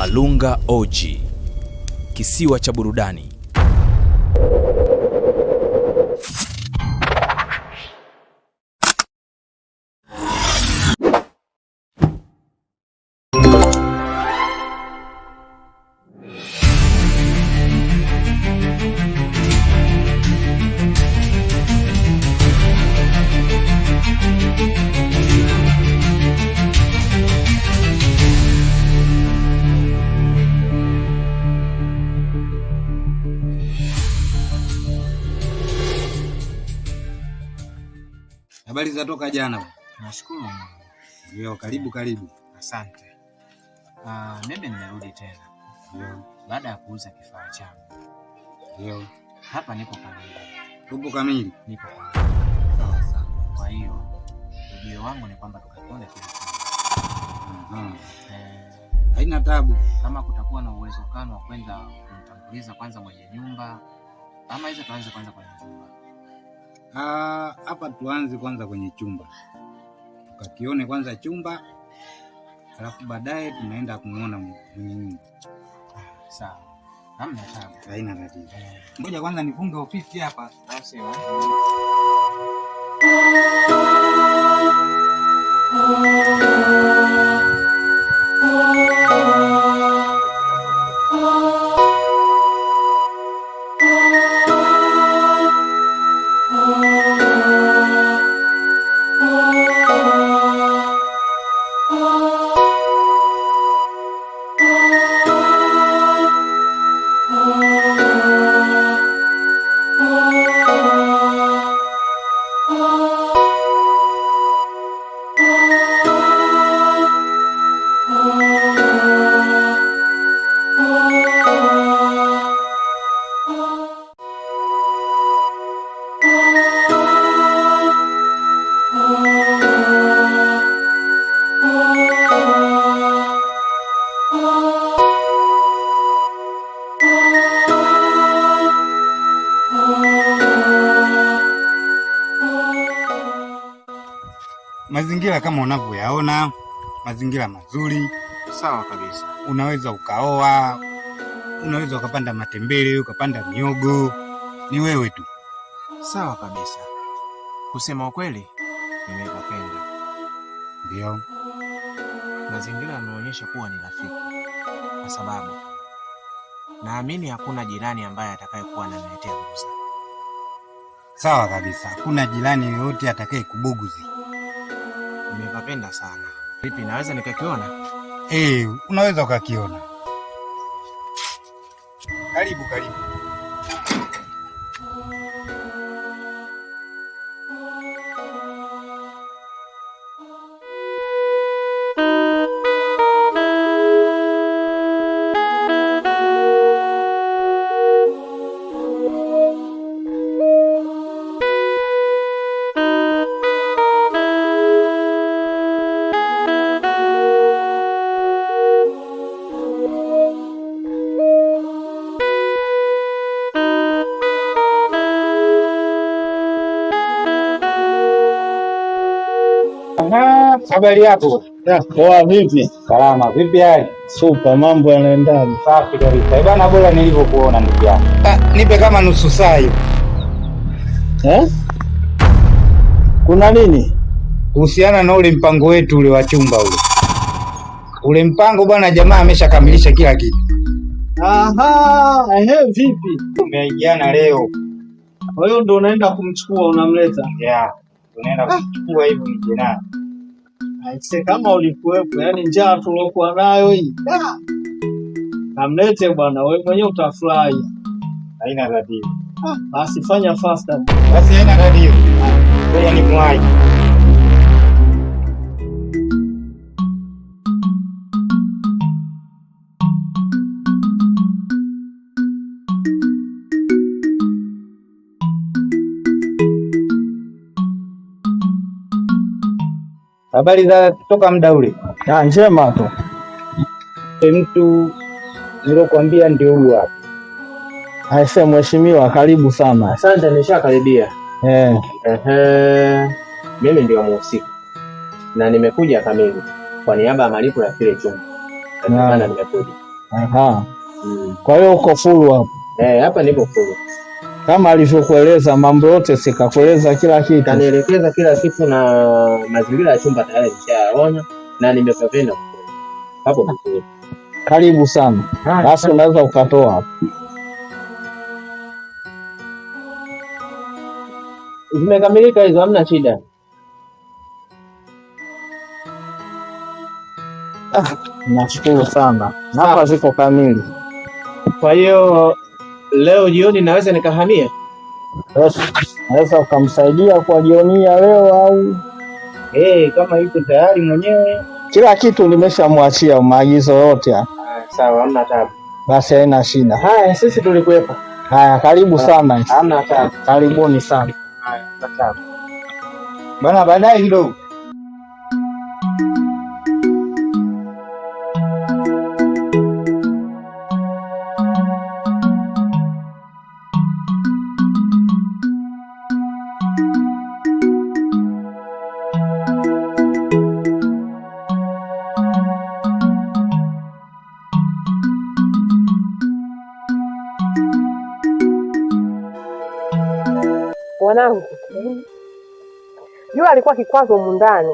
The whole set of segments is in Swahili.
Malunga OG, kisiwa cha burudani. Habari za toka jana? Nashukuru Mungu. Ndio, karibu. Asante. Mimi nimerudi tena. Ndio. Baada ya kuuza kifaa changu. Ndio. Hapa nipo kamili. Upo kamili? Nipo kamili. Sawa. Kwa hiyo ujio wangu ni kwamba tukaone kile kitu. Haina tabu. Kama kutakuwa na uwezekano wa kwenda kumtambuliza kwanza mwenye nyumba, ama hizo tuanze kwanza kwenye nyumba. Hapa tuanze kwanza kwenye chumba. Tukakione kwanza chumba, alafu baadaye tunaenda kumuona mwenye nyumba. Sawa. Hamna tabu. Haina tatizo. Ngoja kwanza nifunge ofisi hapa. Sawa. Mazingira kama unavyoyaona, mazingira mazuri. Sawa kabisa. Unaweza ukaoa, unaweza ukapanda matembele, ukapanda miogo, ni wewe tu. Sawa kabisa. Kusema ukweli, nimepapenda. Ndio. Mazingira yanaonyesha kuwa ni rafiki, kwa sababu naamini hakuna jirani ambaye atakayekuwa ananiletea buguzi. Sawa kabisa. Hakuna jirani yoyote atakaye kubuguzi. Nimepapenda sana. Vipi, naweza nikakiona? Unaweza ukakiona. Karibu. Habari yako? Poa, vipi? Salama. Vipi hali? Super, mambo yanaendaje? Safi kabisa. Bwana, bora nilivyokuona ndugu yangu. Nipe kama nusu saa hiyo. Kuna nini? Kuhusiana na ule mpango wetu ule wa chumba ule. Ule mpango bwana, jamaa ameshakamilisha kila kitu. Vipi? Tumeigiana leo. Kwa hiyo ndo unaenda kumchukua, unamleta? Yeah. Tunaenda kumchukua hivyo nije naye. Aise, kama ulikuwepo, yani njaa tulokuwa nayo hii. Namlete bwana, wewe mwenyewe utafurahi. Haina tatizo. Basi fanya faster. Basi haina tatizo. Ngoja nimwahi. Habari za toka muda ule? Njema tu. Mtu nilokuambia ndio huyu hapa. Aise, mheshimiwa, karibu sana. Asante, nishakaribia. Mimi ndio mhusika na nimekuja kamili kwa niaba ya malipo ya kile chumba. Maana nimekuja. Aha. Kwa hiyo uko full hapo? Hapa nipo full. Kama alivyokueleza mambo yote, sikakueleza kila kitu. Kanielekeza kila kitu na mazingira ya chumba tayari nishaona na nimepapenda. Hapo vizuri. Karibu sana. Basi unaweza ukatoa hapo. Zimekamilika hizo, hamna shida. Nashukuru sana. Hapa ziko kamili. Kwa hiyo leo jioni naweza nikahamia? Naweza ukamsaidia kwa jioni ya leo au kama yuko tayari mwenyewe. Kila kitu nimeshamwachia, maagizo yote. Sawa, hamna taabu. Basi haina shida. Haya, sisi tulikuwepo. Haya, karibu sana. Hamna taabu. Karibuni sana. Haya, taabu. Bana, baadaye kidogo. Wanangu, yule alikuwa kikwazo mundani,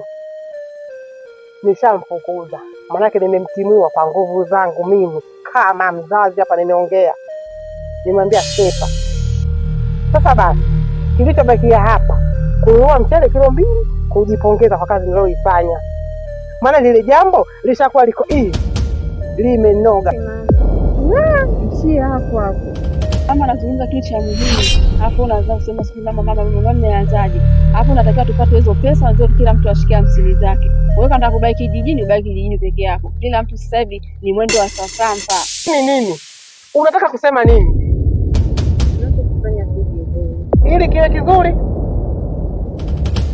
nishamfukuza. Manake nimemtimua kwa nguvu zangu mimi kama mzazi hapa, nimeongea, nimwambia sepa. Sasa basi, kilichobakia hapa kununua mchele kilo 2, kujipongeza kwa kazi niloifanya. Maana lile jambo lishakuwa liko limenoga. Ishia hapo hapo. Kama nazungumza kitu cha muhimu, hapo unaanza kusema siku mama mmeanzaje? Hapo unatakiwa tupate hizo pesa ndio kila mtu ashike 50 zake. Wewe kanda kubaki kijijini, ubaki kijijini peke yako. Kila mtu sasa hivi ni mwendo wa sasampa. Nini? Unataka kusema nini? Unachofanya hivi. Ili kile kizuri.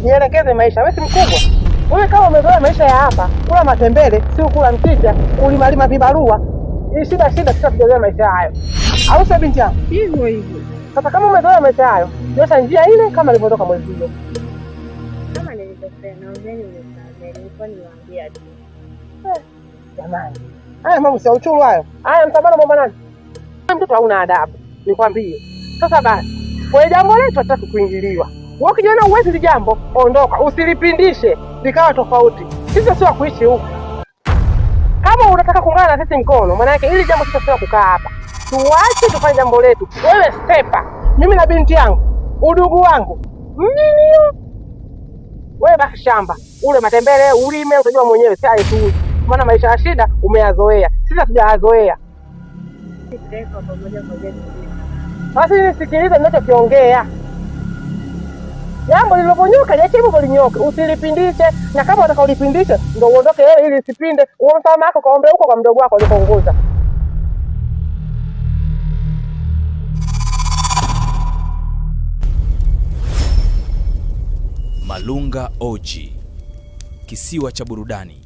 Nielekeze maisha. Wewe si mkubwa. Wewe kama umezoea maisha ya hapa, kula matembele, si kula mchicha, ulimalima vibarua. Shida kisha tuzoea maisha hayo. Au sasa binti yangu? Hivyo hivyo. Sasa kama umezoea maisha hayo, nyosha njia ile kama ilivyotoka mwezi ule. Kama nilivyosema, naombeeni mnisamehe, nilikuwa niwaambia tu. Jamani. Haya mambo si uchuru hayo. Haya mtabana mambo nani? Mtoto hauna adabu, nikwambie. Sasa basi, kwa jambo letu hataki kuingiliwa. Wewe ukijiona uwezi jambo, ondoka, usilipindishe likawa tofauti. Sisi sio kuishi huku. Kama unataka kuungana na sisi mkono, maana yake ili jambo sio kukaa hapa. Tuache tufanye jambo letu. Wewe sepa, mimi na binti yangu, udugu wangu. Nini? Wewe baki shamba, ule matembele, ulime, utajua mwenyewe si hali tu. Maana maisha ya shida umeyazoea. Sisi hatujayazoea. Tutaweka pamoja kwa jeshi. Basi nisikilize ninachokiongea. Jambo liliponyoka, liache hivyo linyoke, usilipindishe. Na kama unataka ulipindishe, ndio uondoke wewe ili isipinde. Uone mama yako kaombe huko kwa mdogo wako alipoongoza. Malunga OG, kisiwa cha burudani.